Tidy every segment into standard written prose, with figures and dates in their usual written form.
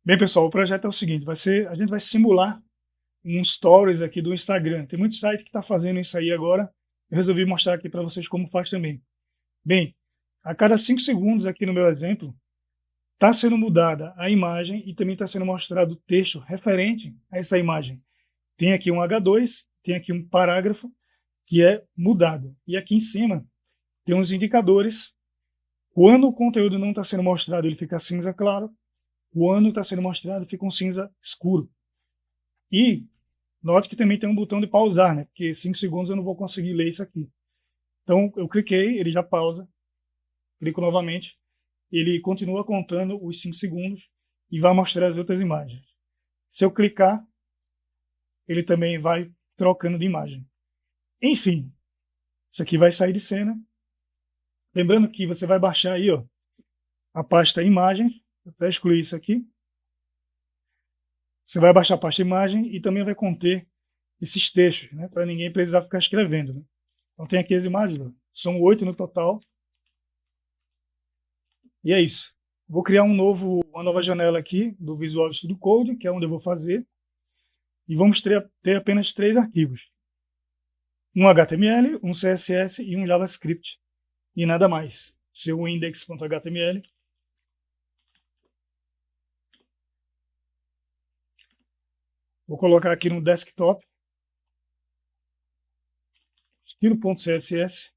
Bem, pessoal, o projeto é o seguinte, a gente vai simular um stories aqui do Instagram. Tem muito site que está fazendo isso aí agora. Eu resolvi mostrar aqui para vocês como faz também. Bem, a cada 5 segundos aqui no meu exemplo, está sendo mudada a imagem e também está sendo mostrado o texto referente a essa imagem. Tem aqui um H2, tem aqui um parágrafo que é mudado. E aqui em cima tem uns indicadores. Quando o conteúdo não está sendo mostrado, ele fica cinza claro. Quando está sendo mostrado, fica um cinza escuro. E note que também tem um botão de pausar, né? Porque 5 segundos eu não vou conseguir ler isso aqui. Então eu cliquei, ele já pausa, clico novamente, ele continua contando os 5 segundos e vai mostrar as outras imagens. Se eu clicar, ele também vai trocando de imagem. Enfim, isso aqui vai sair de cena. Lembrando que você vai baixar aí, ó, a pasta imagem. Eu até excluir isso aqui. Você vai baixar a pasta imagem e também vai conter esses textos, né? Para ninguém precisar ficar escrevendo, né? Então tem aqui as imagens, ó. São 8 no total. E é isso. Vou criar uma nova janela aqui do Visual Studio Code, que é onde eu vou fazer. E vamos ter apenas 3 arquivos. Um HTML, um CSS e um JavaScript. E nada mais. Seu index.html. Vou colocar aqui no desktop. Estilo.css.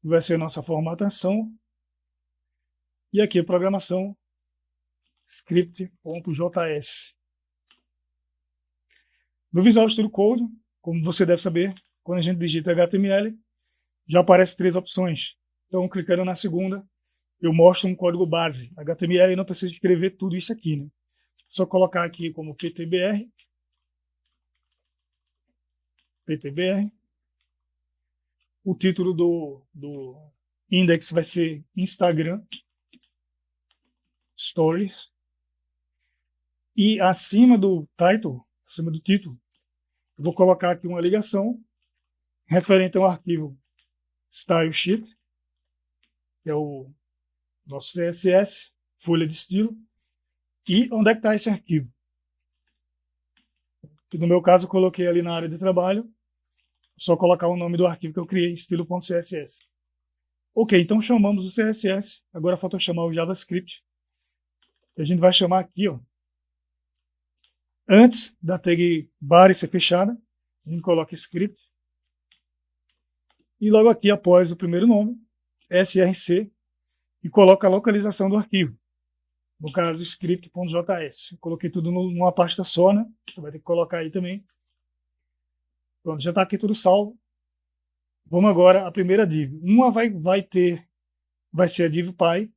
Vai ser a nossa formatação. E aqui a programação script.js. No Visual Studio Code, como você deve saber, quando a gente digita HTML, já aparecem 3 opções. Então, clicando na segunda, eu mostro um código base. HTML e não precisa escrever tudo isso aqui, né? Só colocar aqui como PTBR. O título do index vai ser Instagram Stories. E acima do title, acima do título, eu vou colocar aqui uma ligação referente ao arquivo StyleSheet, que é o nosso CSS, folha de estilo, e onde é que está esse arquivo. No meu caso, eu coloquei ali na área de trabalho, só colocar o nome do arquivo que eu criei, estilo.css. Ok, então chamamos o CSS, agora falta chamar o JavaScript, que a gente vai chamar aqui, ó. Antes da tag body ser fechada, a gente coloca script, e logo aqui, após o primeiro nome, src, e coloca a localização do arquivo. No caso, script.js. Coloquei tudo numa pasta só, né? Você vai ter que colocar aí também. Pronto, já está aqui tudo salvo. Vamos agora à primeira div. Uma vai ser a div pai,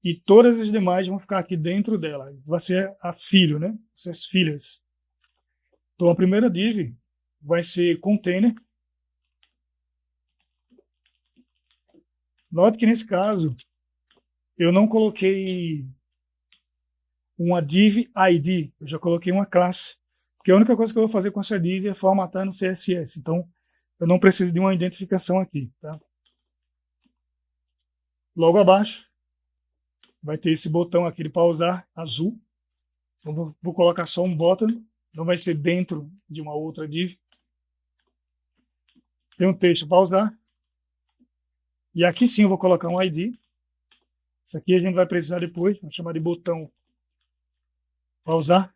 e todas as demais vão ficar aqui dentro dela. Vai ser a filho, né? Vai ser as filhas. Então a primeira div vai ser container. Note que nesse caso eu não coloquei uma div ID, eu já coloquei uma classe, porque a única coisa que eu vou fazer com essa div é formatar no CSS, então eu não preciso de uma identificação aqui, tá? Logo abaixo vai ter esse botão aqui de pausar, azul, então vou colocar só um button, não vai ser dentro de uma outra div. Tem um texto pausar, e aqui sim eu vou colocar um ID, isso aqui a gente vai precisar depois, vamos chamar de botão pausar.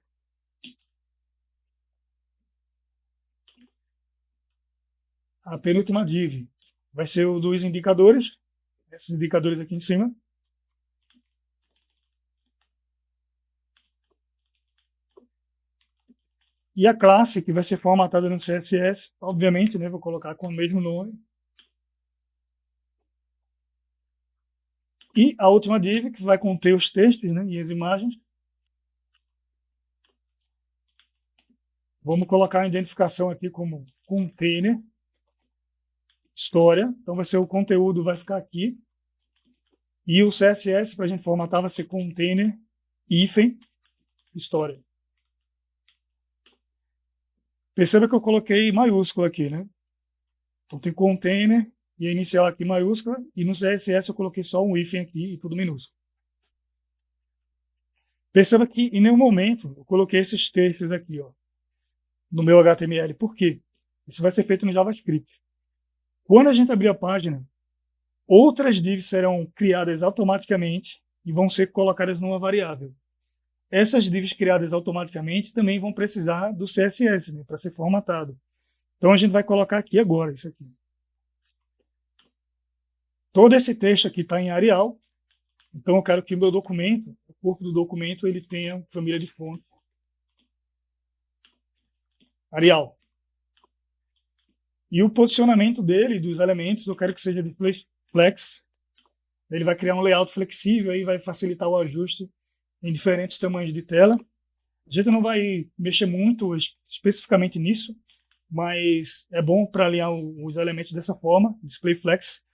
A penúltima div vai ser o dos indicadores, esses indicadores aqui em cima. E a classe que vai ser formatada no CSS, obviamente, né, vou colocar com o mesmo nome. E a última div, que vai conter os textos, né, e as imagens. Vamos colocar a identificação aqui como container, história. Então vai ser o conteúdo, vai ficar aqui. E o CSS, para a gente formatar, vai ser container, hífen, história. Perceba que eu coloquei maiúsculo aqui, né? Então tem container e a inicial aqui maiúscula, e no CSS eu coloquei só um hífen aqui e tudo minúsculo. Perceba que em nenhum momento eu coloquei esses textos aqui, ó, no meu HTML. Por quê? Isso vai ser feito no JavaScript. Quando a gente abrir a página, outras divs serão criadas automaticamente e vão ser colocadas numa variável. Essas divs criadas automaticamente também vão precisar do CSS, né, para ser formatado. Então a gente vai colocar aqui agora isso aqui. Todo esse texto aqui está em Arial. Então eu quero que o meu documento, o corpo do documento, ele tenha família de fonte Arial. E o posicionamento dele, dos elementos, eu quero que seja de flex. Ele vai criar um layout flexível e vai facilitar o ajuste em diferentes tamanhos de tela. A gente não vai mexer muito especificamente nisso, mas é bom para alinhar os elementos dessa forma, display flex.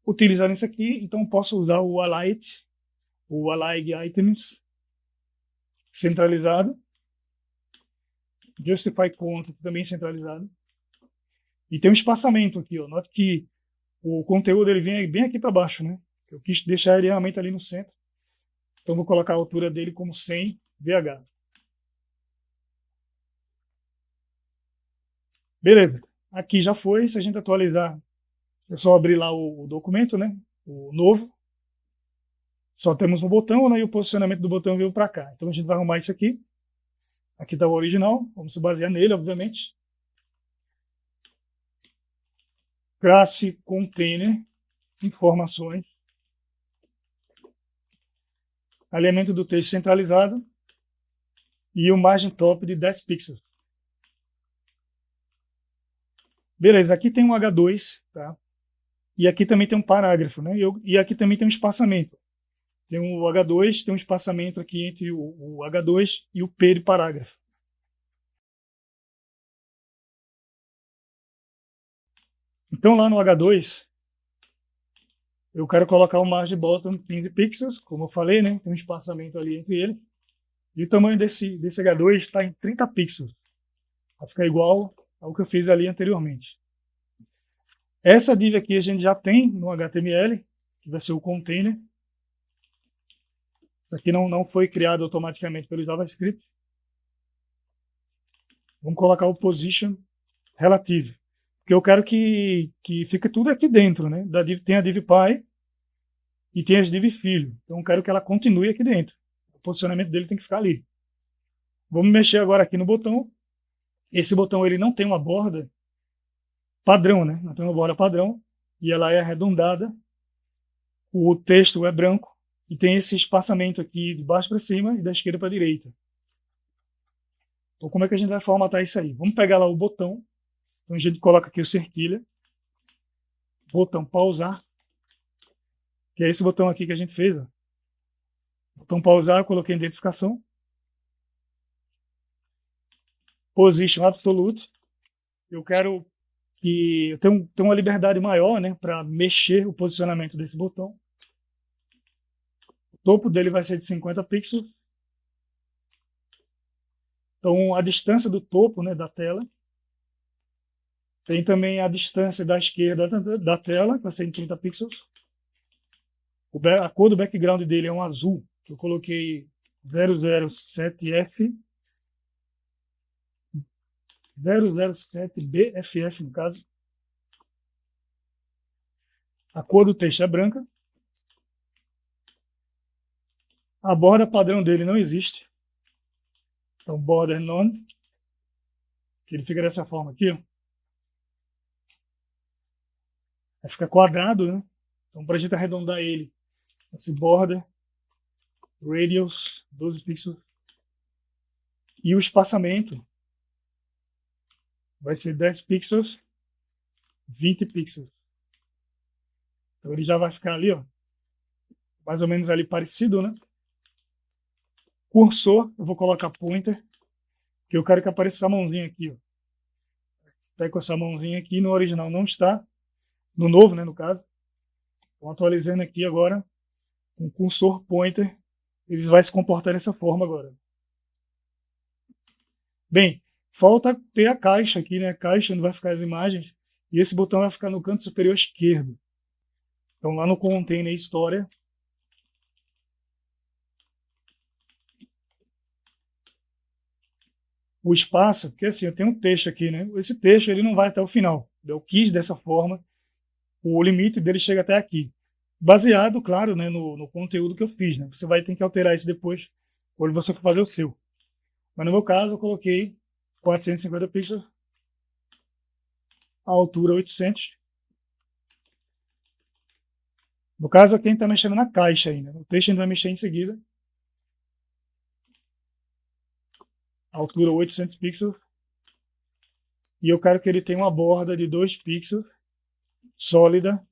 Utilizando isso aqui, então posso usar o Alight, o Align Items centralizado, Justify Content também centralizado. E tem um espaçamento aqui, ó. Note que o conteúdo ele vem bem aqui para baixo, né? Eu quis deixar ele realmente ali no centro. Então vou colocar a altura dele como 100 VH. Beleza. Aqui já foi. Se a gente atualizar, é só abrir lá o documento, né? O novo. Só temos um botão, né? E o posicionamento do botão veio para cá. Então a gente vai arrumar isso aqui. Aqui está o original. Vamos se basear nele, obviamente. Classe container, informações. Alinhamento do texto centralizado. E o margem top de 10 pixels. Beleza, aqui tem um H2, tá? E aqui também tem um parágrafo, né? E aqui também tem um espaçamento. Tem um H2, tem um espaçamento aqui entre o H2 e o P de parágrafo. Então lá no H2, eu quero colocar o margem bottom 15 pixels, como eu falei, né? Tem um espaçamento ali entre eles. E o tamanho desse H2 está em 30 pixels. Vai ficar igual ao que eu fiz ali anteriormente. Essa div aqui a gente já tem no HTML, que vai ser o container. Isso aqui não foi criado automaticamente pelo JavaScript. Vamos colocar o position relative. Porque eu quero que fique tudo aqui dentro, né? Da div, tem a div pai e tem as div filho. Então eu quero que ela continue aqui dentro. O posicionamento dele tem que ficar ali. Vamos mexer agora aqui no botão. Esse botão ele não tem uma borda padrão, né? Não tem uma borda padrão e ela é arredondada. O texto é branco e tem esse espaçamento aqui de baixo para cima e da esquerda para a direita. Então como é que a gente vai formatar isso aí? Vamos pegar lá o botão. Então a gente coloca aqui o cerquilha, botão pausar, que é esse botão aqui que a gente fez. Ó. Botão pausar, eu coloquei identificação. Position absolute. Eu quero que eu tenha uma liberdade maior, né, para mexer o posicionamento desse botão. O topo dele vai ser de 50 pixels. Então a distância do topo, né, da tela. Tem também a distância da esquerda da tela, que vai ser em 30 pixels. A cor do background dele é um azul, que eu coloquei 007F. 007BFF, no caso. A cor do texto é branca. A borda padrão dele não existe. Então, border none. Que ele fica dessa forma aqui, ó. Vai ficar quadrado, né? Então, para a gente arredondar ele, esse border, radius, 12 pixels. E o espaçamento vai ser 10 pixels, 20 pixels. Então, ele já vai ficar ali, ó, mais ou menos ali parecido, né? Cursor, eu vou colocar pointer, que eu quero que apareça essa mãozinha aqui, ó. Tá com essa mãozinha aqui, no original não está. No novo, né, no caso. Então, atualizando aqui agora, com cursor pointer, ele vai se comportar dessa forma agora. Bem, falta ter a caixa aqui, né? A caixa onde vai ficar as imagens. E esse botão vai ficar no canto superior esquerdo. Então, lá no container história, o espaço, porque assim, eu tenho um texto aqui, né? Esse texto ele não vai até o final. Eu quis dessa forma, o limite dele chega até aqui. Baseado, claro, né, no conteúdo que eu fiz, né? Você vai ter que alterar isso depois, quando você for fazer o seu. Mas no meu caso, eu coloquei 450 pixels, a altura 800. No caso, aqui a gente está mexendo na caixa ainda. O texto a gente vai mexer em seguida. A altura 800 pixels. E eu quero que ele tenha uma borda de 2 pixels, sólida,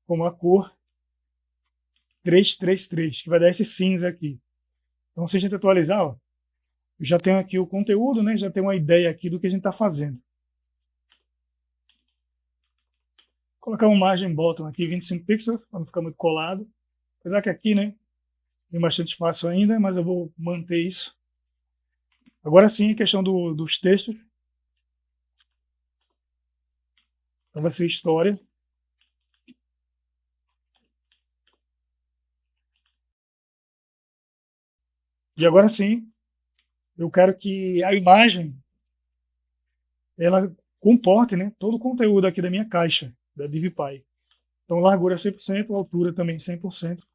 com a cor 333, que vai dar esse cinza aqui. Então, se a gente atualizar, ó, eu já tenho aqui o conteúdo, né? Já tenho uma ideia aqui do que a gente está fazendo. Vou colocar uma margem bottom aqui, 25 pixels, para não ficar muito colado. Apesar que aqui, né, tem bastante espaço ainda, mas eu vou manter isso. Agora sim, a questão dos textos. Então vai ser história. E agora sim, eu quero que a imagem ela comporte, né, todo o conteúdo aqui da minha caixa, da DivPy. Então largura 100%, altura também 100%.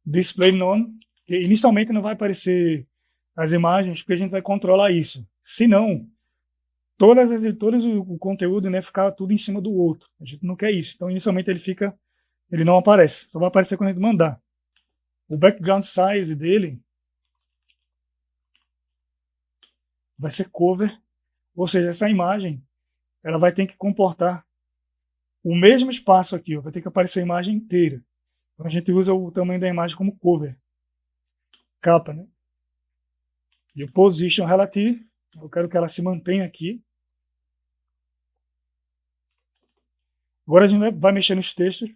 Display none, que inicialmente não vai aparecer as imagens, porque a gente vai controlar isso. Se não, todas o conteúdo, né, ficar tudo em cima do outro. A gente não quer isso. Então inicialmente ele não aparece. Só vai aparecer quando a gente mandar. O background size dele vai ser cover, ou seja, essa imagem ela vai ter que comportar o mesmo espaço aqui, ó, vai ter que aparecer a imagem inteira. Então a gente usa o tamanho da imagem como cover, capa, né? E o position relative, eu quero que ela se mantenha aqui. Agora a gente vai mexer nos textos.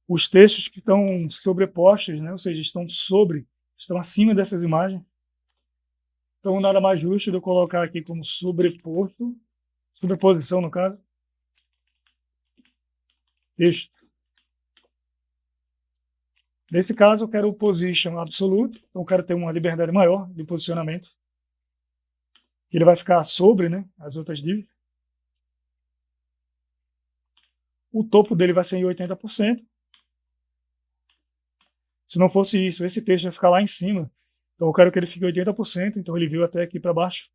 Os textos que estão sobrepostos, né? Ou seja, estão acima dessas imagens. Então nada mais justo de eu colocar aqui como sobreposto, sobreposição no caso, texto. Nesse caso, eu quero o position absoluto, então eu quero ter uma liberdade maior de posicionamento. Ele vai ficar sobre, né, as outras divs. O topo dele vai ser em 80%. Se não fosse isso, esse texto vai ficar lá em cima. Então eu quero que ele fique 80%, então ele veio até aqui para baixo.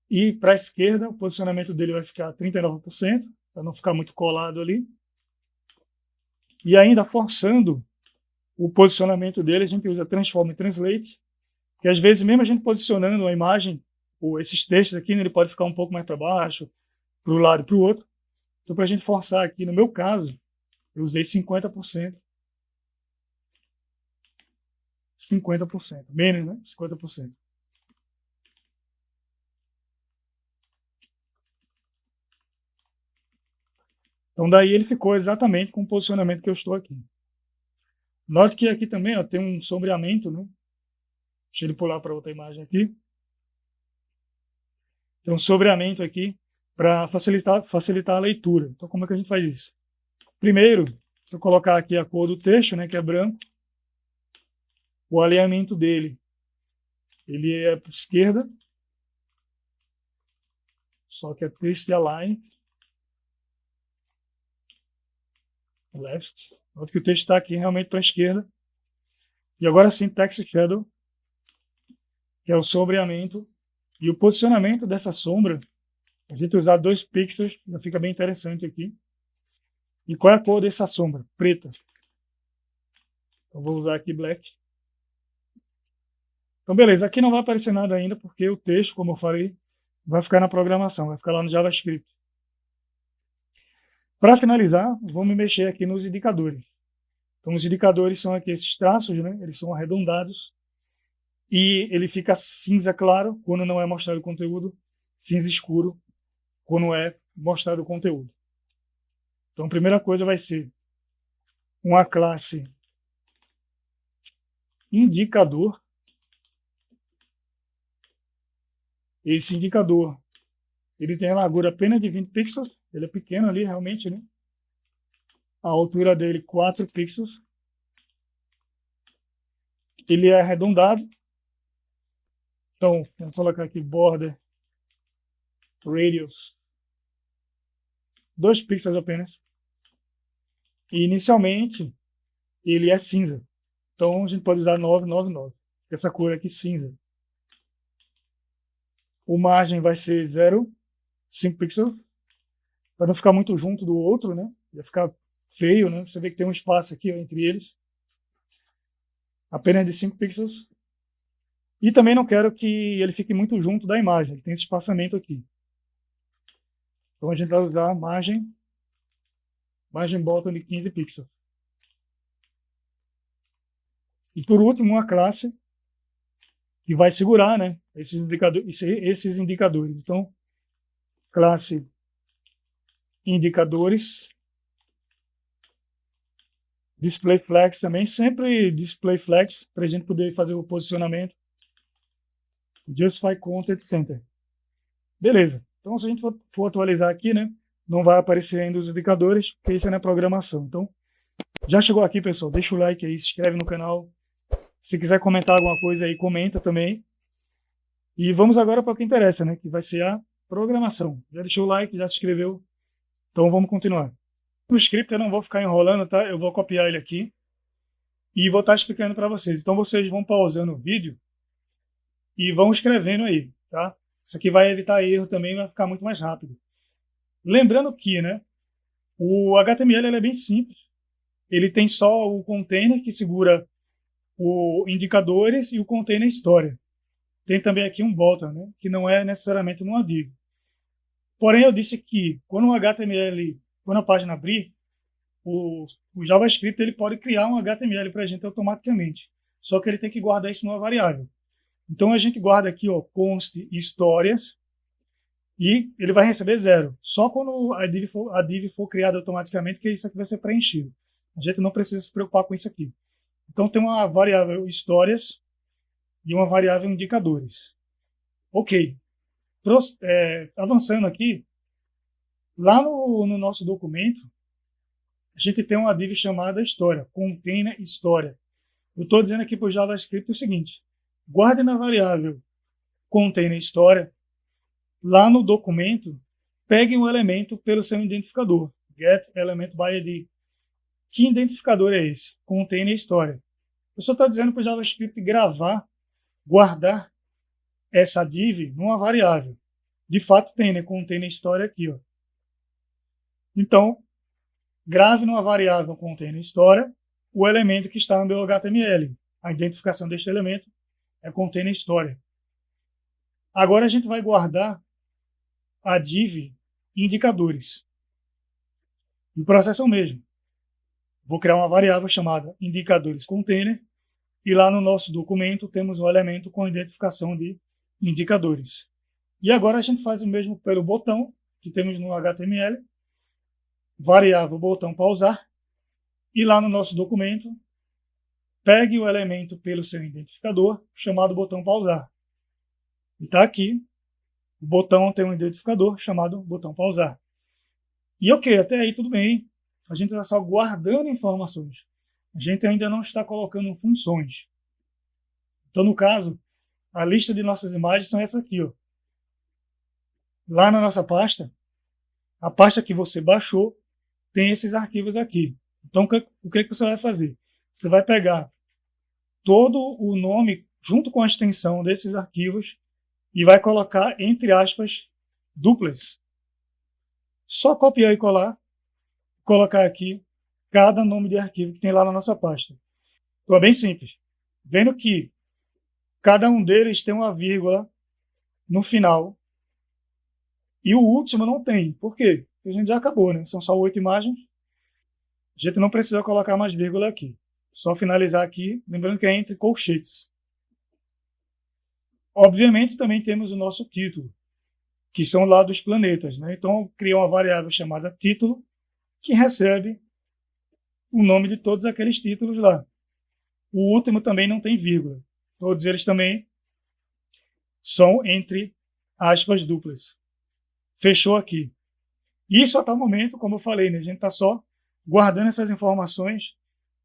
E para a esquerda, o posicionamento dele vai ficar 39%, para não ficar muito colado ali. E ainda forçando o posicionamento dele, a gente usa Transform e Translate, que às vezes, mesmo a gente posicionando a imagem, ou esses textos aqui, né, ele pode ficar um pouco mais para baixo, para um lado e para o outro. Então, para a gente forçar aqui, no meu caso, eu usei 50%. 50%. Menos, né? 50%. Então, daí ele ficou exatamente com o posicionamento que eu estou aqui. Note que aqui também ó, tem um sombreamento, né? Deixa ele pular para outra imagem aqui. Tem um sombreamento aqui para facilitar a leitura. Então, como é que a gente faz isso? Primeiro, eu colocar aqui a cor do texto, né, que é branco. O alinhamento dele, ele é para a esquerda. Só que é text align. Left. Note que o texto está aqui realmente para a esquerda. E agora sim, text shadow, que é o sombreamento. E o posicionamento dessa sombra, a gente usar 2 pixels, já fica bem interessante aqui. E qual é a cor dessa sombra? Preta. Então vou usar aqui black. Então beleza, aqui não vai aparecer nada ainda, porque o texto, como eu falei, vai ficar na programação, vai ficar lá no JavaScript. Para finalizar, vamos mexer aqui nos indicadores. Então os indicadores são aqui esses traços, né? Eles são arredondados. E ele fica cinza claro quando não é mostrado o conteúdo, cinza escuro quando é mostrado o conteúdo. Então a primeira coisa vai ser uma classe indicador. Esse indicador ele tem a largura apenas de 20 pixels, ele é pequeno ali realmente, né? a altura dele 4 pixels. Ele é arredondado. Então, vamos colocar aqui border radius 2 pixels apenas. E inicialmente ele é cinza. Então a gente pode usar 999. Essa cor aqui cinza. O margem vai ser 0,5 pixels. Para não ficar muito junto do outro, né? Vai ficar feio, né? Você vê que tem um espaço aqui, ó, entre eles. Apenas de 5 pixels. E também não quero que ele fique muito junto da imagem. Ele tem esse espaçamento aqui. Então a gente vai usar margem bottom de 15 pixels. E por último, uma classe que vai segurar, né, esses indicadores. Então, classe indicadores, display flex também, sempre display flex para a gente poder fazer o posicionamento. Justify Content Center. Beleza. Então, se a gente for atualizar aqui, né, não vai aparecer ainda os indicadores, porque isso é na programação. Então, já chegou aqui, pessoal, deixa o like aí, se inscreve no canal. Se quiser comentar alguma coisa aí, comenta também. E vamos agora para o que interessa, né, que vai ser a programação. Já deixou o like, já se inscreveu. Então, vamos continuar. No script eu não vou ficar enrolando, tá? Eu vou copiar ele aqui e vou estar explicando para vocês. Então, vocês vão pausando o vídeo e vão escrevendo aí, tá? Isso aqui vai evitar erro também, vai ficar muito mais rápido. Lembrando que, né, o HTML ele é bem simples. Ele tem só o container que segura o indicadores e o container história. Tem também aqui um bottom, né, que não é necessariamente numa div. Porém, eu disse que quando o HTML, quando a página abrir, o JavaScript ele pode criar um HTML para a gente automaticamente. Só que ele tem que guardar isso numa variável. Então a gente guarda aqui, ó, const histórias e ele vai receber 0. Só quando a div for criada automaticamente que isso aqui vai ser preenchido. A gente não precisa se preocupar com isso aqui. Então tem uma variável histórias e uma variável indicadores. Ok. Avançando aqui, lá no nosso documento, a gente tem uma div chamada história, container história. Eu estou dizendo aqui para o JavaScript o seguinte: guarde na variável container história, lá no documento, pegue um elemento pelo seu identificador, get element by id. Que identificador é esse? Container história. Eu só estou dizendo para o JavaScript guardar essa div numa variável. De fato tem, né? Container história aqui, ó. Então, grave numa variável container história o elemento que está no meu HTML. A identificação deste elemento é container história. Agora a gente vai guardar a div indicadores. E o processo é o mesmo. Vou criar uma variável chamada indicadores container e lá no nosso documento temos um elemento com identificação de indicadores. E agora a gente faz o mesmo pelo botão que temos no HTML, variável botão pausar, e lá no nosso documento pegue o elemento pelo seu identificador chamado botão pausar. E está aqui, o botão tem um identificador chamado botão pausar. E ok, até aí tudo bem. A gente está só guardando informações. A gente ainda não está colocando funções. Então, no caso, a lista de nossas imagens são essa aqui, ó. Lá na nossa pasta, a pasta que você baixou tem esses arquivos aqui. Então, o que você vai fazer? Você vai pegar todo o nome junto com a extensão desses arquivos e vai colocar, entre aspas, duplas. Só copiar e colar, colocar aqui cada nome de arquivo que tem lá na nossa pasta. Então é bem simples. Vendo que cada um deles tem uma vírgula no final e o último não tem. Por quê? Porque a gente já acabou, né? São só 8 imagens. A gente não precisa colocar mais vírgula aqui. Só finalizar aqui, lembrando que é entre colchetes. Obviamente também temos o nosso título, que são lá dos planetas, né? Então eu crio uma variável chamada título, que recebe o nome de todos aqueles títulos lá. O último também não tem vírgula. Todos eles também são entre aspas duplas. Fechou aqui. Isso até o momento, como eu falei, né? A gente está só guardando essas informações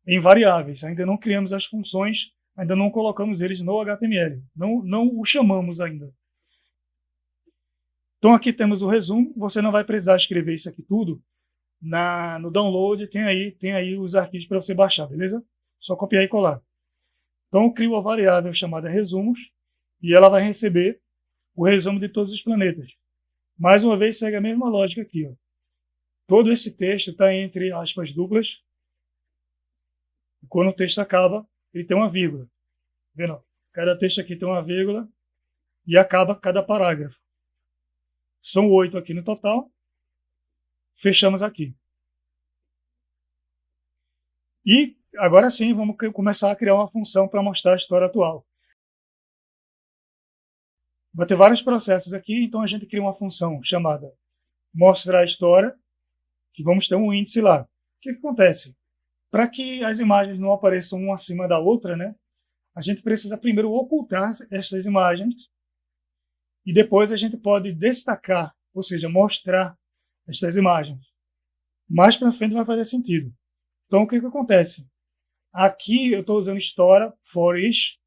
em variáveis. Ainda não criamos as funções, ainda não colocamos eles no HTML. Não o chamamos ainda. Então aqui temos o resumo. Você não vai precisar escrever isso aqui tudo. No download tem aí os arquivos para você baixar, beleza? Só copiar e colar. Então eu crio uma variável chamada resumos e ela vai receber o resumo de todos os planetas. Mais uma vez segue a mesma lógica aqui, ó. Todo esse texto está entre aspas duplas. Quando o texto acaba, ele tem uma vírgula. Vendo? Cada texto aqui tem uma vírgula e acaba cada parágrafo. São 8 aqui no total. Fechamos aqui. E agora sim, vamos começar a criar uma função para mostrar a história atual. Vai ter vários processos aqui, então a gente cria uma função chamada mostrar a história, que vamos ter um índice lá. O que acontece? Para que as imagens não apareçam uma acima da outra, né, a gente precisa primeiro ocultar essas imagens e depois a gente pode destacar, ou seja, mostrar essas imagens. Mais para frente vai fazer sentido. Então, o que acontece? Aqui eu estou usando história, for each,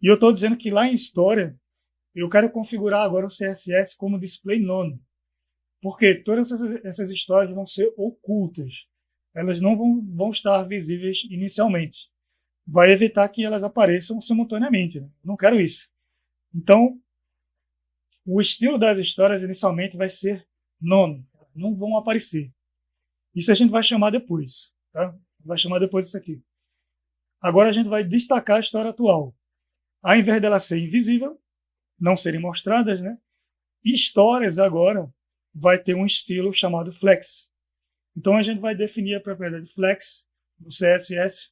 e eu estou dizendo que lá em história eu quero configurar agora o CSS como display none, porque todas essas histórias vão ser ocultas. Elas não vão estar visíveis inicialmente. Vai evitar que elas apareçam simultaneamente, né? Não quero isso. Então, o estilo das histórias inicialmente vai ser none, não vão aparecer. Isso a gente vai chamar depois, tá? Vai chamar depois disso aqui. Agora a gente vai destacar a história atual. Ao invés dela ser invisível, não serem mostradas, né? Histórias agora vai ter um estilo chamado flex. Então a gente vai definir a propriedade flex do CSS,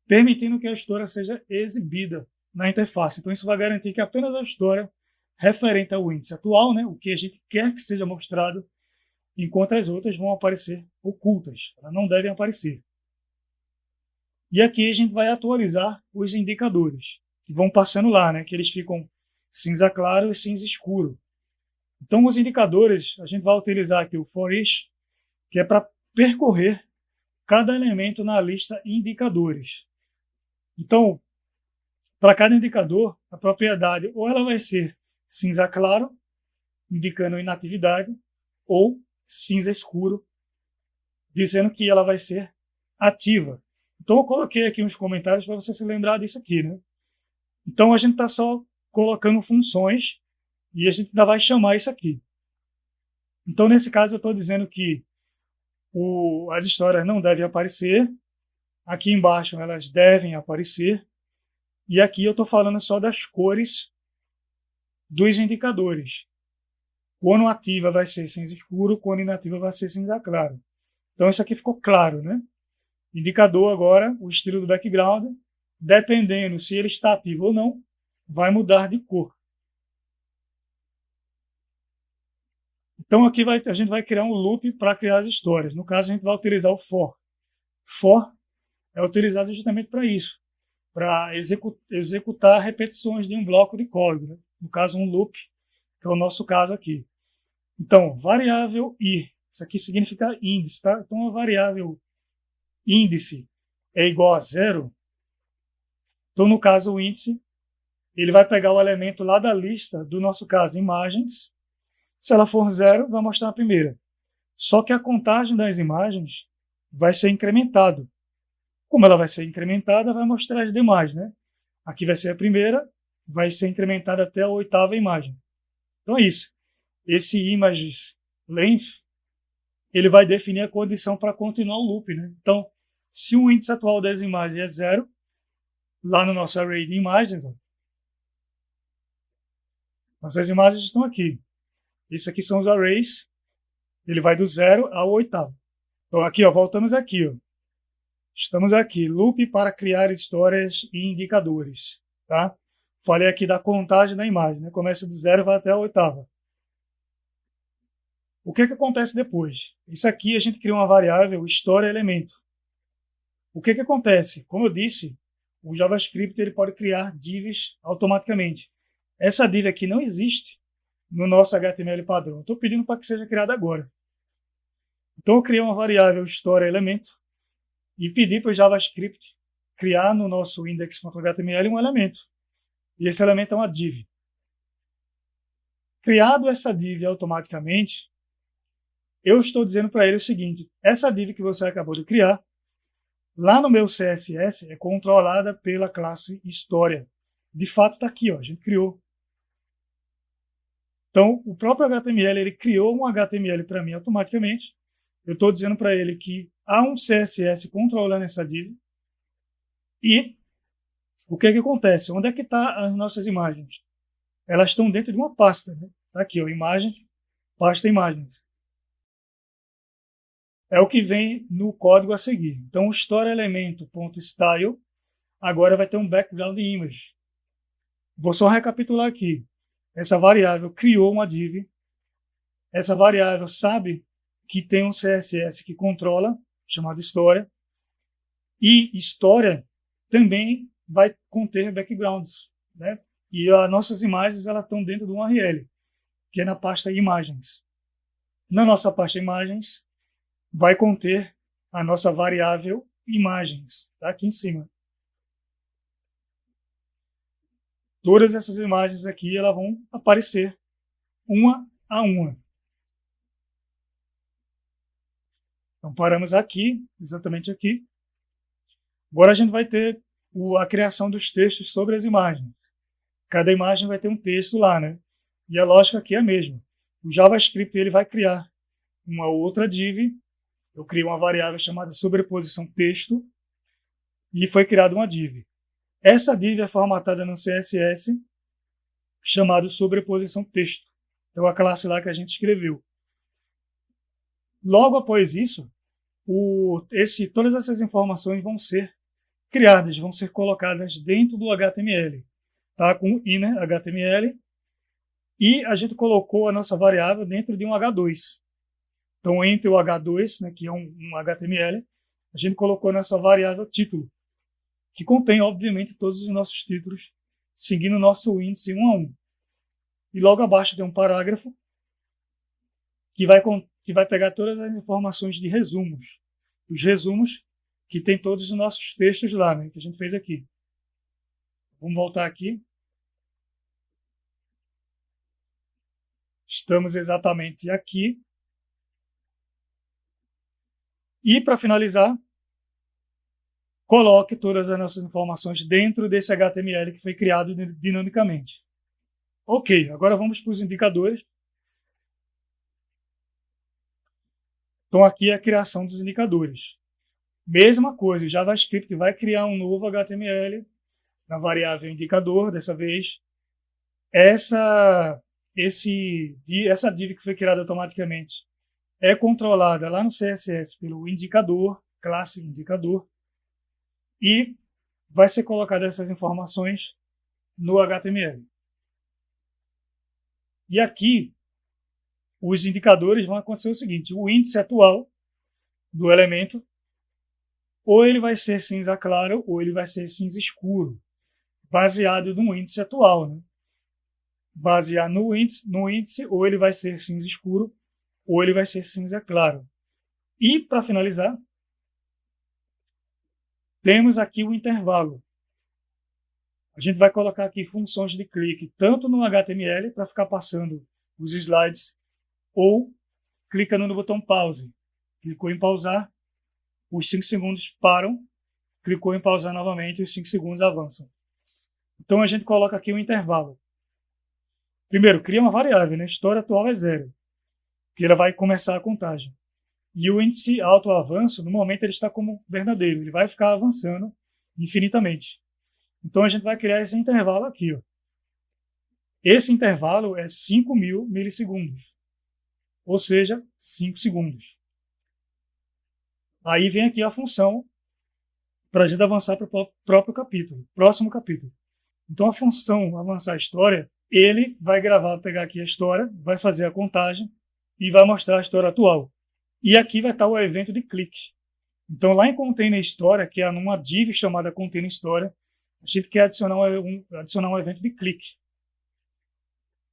permitindo que a história seja exibida na interface. Então isso vai garantir que apenas a história referente ao índice atual, né, o que a gente quer que seja mostrado, enquanto as outras vão aparecer ocultas. Elas não devem aparecer. E aqui a gente vai atualizar os indicadores, que vão passando lá, né, que eles ficam cinza claro e cinza escuro. Então os indicadores, a gente vai utilizar aqui o for each, que é para percorrer cada elemento na lista indicadores. Então, para cada indicador, a propriedade ou ela vai ser cinza claro, indicando inatividade, ou cinza escuro, dizendo que ela vai ser ativa. Então eu coloquei aqui uns comentários para você se lembrar disso aqui, né? Então a gente está só colocando funções e a gente ainda vai chamar isso aqui. Então nesse caso eu estou dizendo que as histórias não devem aparecer, aqui embaixo elas devem aparecer, e aqui eu estou falando só das cores dos indicadores. Quando ativa vai ser cinza escuro, quando inativa vai ser cinza claro. Então isso aqui ficou claro, né? Indicador agora, o estilo do background, dependendo se ele está ativo ou não, vai mudar de cor. Então aqui a gente vai criar um loop para criar as histórias. No caso a gente vai utilizar o for. For é utilizado justamente para isso, para executar repetições de um bloco de código, né? No caso um loop, que é o nosso caso aqui. Então, variável i, isso aqui significa índice, tá? Então, a variável índice é igual a 0. Então, no caso, o índice, ele vai pegar o elemento lá da lista, do nosso caso, imagens. Se ela for 0, vai mostrar a primeira. Só que a contagem das imagens vai ser incrementada. Como ela vai ser incrementada, vai mostrar as demais, né? Aqui vai ser a primeira, vai ser incrementada até a 8ª imagem. Então é isso. Esse images length, ele vai definir a condição para continuar o loop, né? Então, se o índice atual das imagens é 0, lá no nosso array de imagens, ó, nossas imagens estão aqui. Esses aqui são os arrays. Ele vai do 0 ao 8º. Então aqui, ó, voltamos aqui, ó. Estamos aqui, loop para criar histórias e indicadores, tá? Falei aqui da contagem da imagem, né? Começa de 0 e vai até a 8ª. O que acontece depois? Isso aqui a gente cria uma variável história elemento. O que acontece? Como eu disse, o JavaScript ele pode criar divs automaticamente. Essa div aqui não existe no nosso HTML padrão. Estou pedindo para que seja criada agora. Então eu criei uma variável story_elemento e pedi para o JavaScript criar no nosso index.html um elemento. E esse elemento é uma div. Criado essa div automaticamente, eu estou dizendo para ele o seguinte: essa div que você acabou de criar, lá no meu CSS, é controlada pela classe História. De fato, está aqui, ó, a gente criou. Então, o próprio HTML ele criou um HTML para mim automaticamente. Eu estou dizendo para ele que há um CSS controlando essa div. E o que acontece? Onde é que estão as nossas imagens? Elas estão dentro de uma pasta. Né? Tá aqui, ó, imagens, pasta imagens. É o que vem no código a seguir. Então, o story_elemento.style agora vai ter um background image. Vou só recapitular aqui. Essa variável criou uma div. Essa variável sabe que tem um CSS que controla, chamado história. E história também vai conter backgrounds. Né? E as nossas imagens elas estão dentro do URL, que é na pasta imagens. Na nossa pasta imagens, vai conter a nossa variável imagens, tá? Aqui em cima. Todas essas imagens aqui elas vão aparecer uma a uma. Então paramos aqui, exatamente aqui. Agora a gente vai ter a criação dos textos sobre as imagens. Cada imagem vai ter um texto lá, né? E a lógica aqui é a mesma. O JavaScript ele vai criar uma outra div. Eu criei uma variável chamada sobreposição texto e foi criada uma div. Essa div é formatada no CSS chamado sobreposição texto. Então a classe lá que a gente escreveu. Logo após isso, todas essas informações vão ser criadas, vão ser colocadas dentro do HTML. Tá? Com inner HTML. E a gente colocou a nossa variável dentro de um H2. Então, entre o H2, né, que é um HTML, a gente colocou nessa variável título, que contém, obviamente, todos os nossos títulos, seguindo o nosso índice 1 a 1. E logo abaixo tem um parágrafo que vai pegar todas as informações de resumos. Os resumos que tem todos os nossos textos lá, né, que a gente fez aqui. Vamos voltar aqui. Estamos exatamente aqui. E, para finalizar, coloque todas as nossas informações dentro desse HTML que foi criado dinamicamente. Ok, agora vamos para os indicadores. Então, aqui é a criação dos indicadores. Mesma coisa, o JavaScript vai criar um novo HTML na variável indicador, dessa vez. Essa div que foi criada automaticamente é controlada lá no CSS pelo indicador, classe indicador, e vai ser colocada essas informações no HTML. E aqui, os indicadores vão acontecer o seguinte: o índice atual do elemento, ou ele vai ser cinza claro, ou ele vai ser cinza escuro, baseado no índice atual. Né? Basear no índice, ou ele vai ser cinza escuro, ou ele vai ser cinza claro. E, para finalizar, temos aqui o intervalo. A gente vai colocar aqui funções de clique, tanto no HTML, para ficar passando os slides, ou clicando no botão pause. Clicou em pausar, os 5 segundos param, clicou em pausar novamente, os 5 segundos avançam. Então a gente coloca aqui o intervalo. Primeiro, cria uma variável, né? História atual é 0, que ela vai começar a contagem. E o índice alto-avanço, no momento, ele está como verdadeiro. Ele vai ficar avançando infinitamente. Então, a gente vai criar esse intervalo aqui. Ó. Esse intervalo é 5.000 milissegundos. Ou seja, 5 segundos. Aí vem aqui a função para a gente avançar para o próprio capítulo, próximo capítulo. Então, a função avançar a história, ele vai pegar aqui a história, vai fazer a contagem e vai mostrar a história atual. E aqui vai estar o evento de clique. Então, lá em Container História, que é numa div chamada Container História, a gente quer adicionar um evento de clique.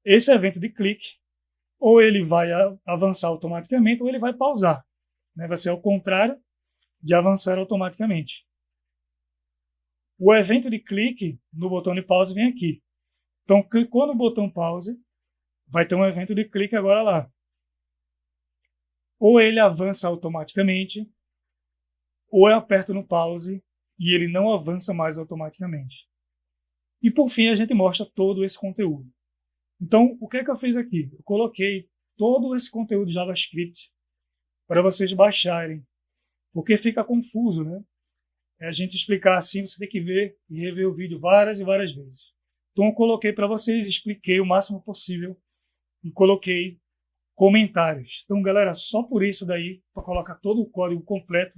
Esse evento de clique, ou ele vai avançar automaticamente, ou ele vai pausar. né? Vai ser ao contrário de avançar automaticamente. O evento de clique no botão de pause vem aqui. Então, clicou no botão pause, vai ter um evento de clique agora lá. Ou ele avança automaticamente, ou eu aperto no pause e ele não avança mais automaticamente. E por fim, a gente mostra todo esse conteúdo. Então, o que é que eu fiz aqui? Eu coloquei todo esse conteúdo JavaScript para vocês baixarem, porque fica confuso, né? A gente explicar assim, você tem que ver e rever o vídeo várias e várias vezes. Então, eu coloquei para vocês, expliquei o máximo possível e coloquei comentários. Então, galera, só por isso daí, para colocar todo o código completo,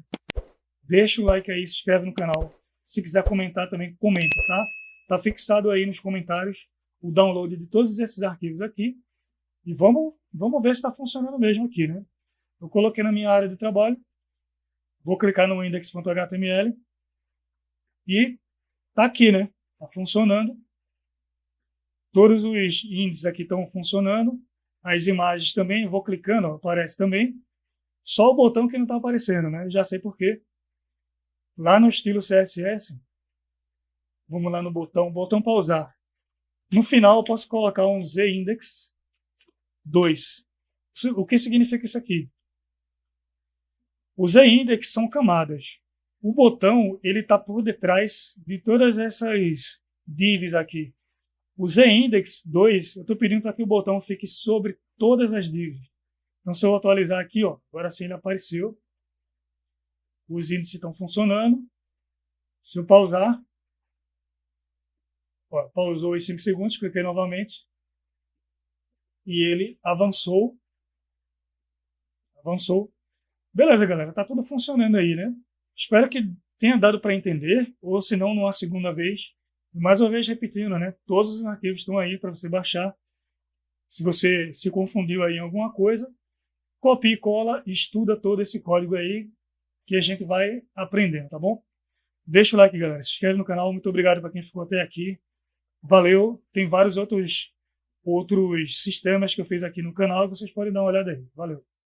deixa o like aí, se inscreve no canal. Se quiser comentar também, comenta, tá? Tá fixado aí nos comentários o download de todos esses arquivos aqui. E vamos ver se está funcionando mesmo aqui, né? Eu coloquei na minha área de trabalho. Vou clicar no index.html. E tá aqui, né? Tá funcionando. Todos os índices aqui estão funcionando. As imagens também, vou clicando, ó, aparece também. Só o botão que não está aparecendo, né? Eu já sei por quê. Lá no estilo CSS, vamos lá no botão pausar. No final eu posso colocar um ZIndex 2. O que significa isso aqui? Os ZIndex são camadas. O botão ele está por detrás de todas essas divs aqui. O ZIndex 2, eu estou pedindo para que o botão fique sobre todas as divs. Então, se eu atualizar aqui, ó, agora sim ele apareceu. Os índices estão funcionando. Se eu pausar, ó, pausou em 5 segundos, cliquei novamente. E ele avançou. Avançou. Beleza, galera, tá tudo funcionando aí, né? Espero que tenha dado para entender, ou se não, numa segunda vez. Mais uma vez repetindo, né? Todos os arquivos estão aí para você baixar. Se você se confundiu aí em alguma coisa, copia e cola e estuda todo esse código aí que a gente vai aprendendo, tá bom? Deixa o like, galera. Se inscreve no canal. Muito obrigado para quem ficou até aqui. Valeu. Tem vários outros sistemas que eu fiz aqui no canal e vocês podem dar uma olhada aí. Valeu.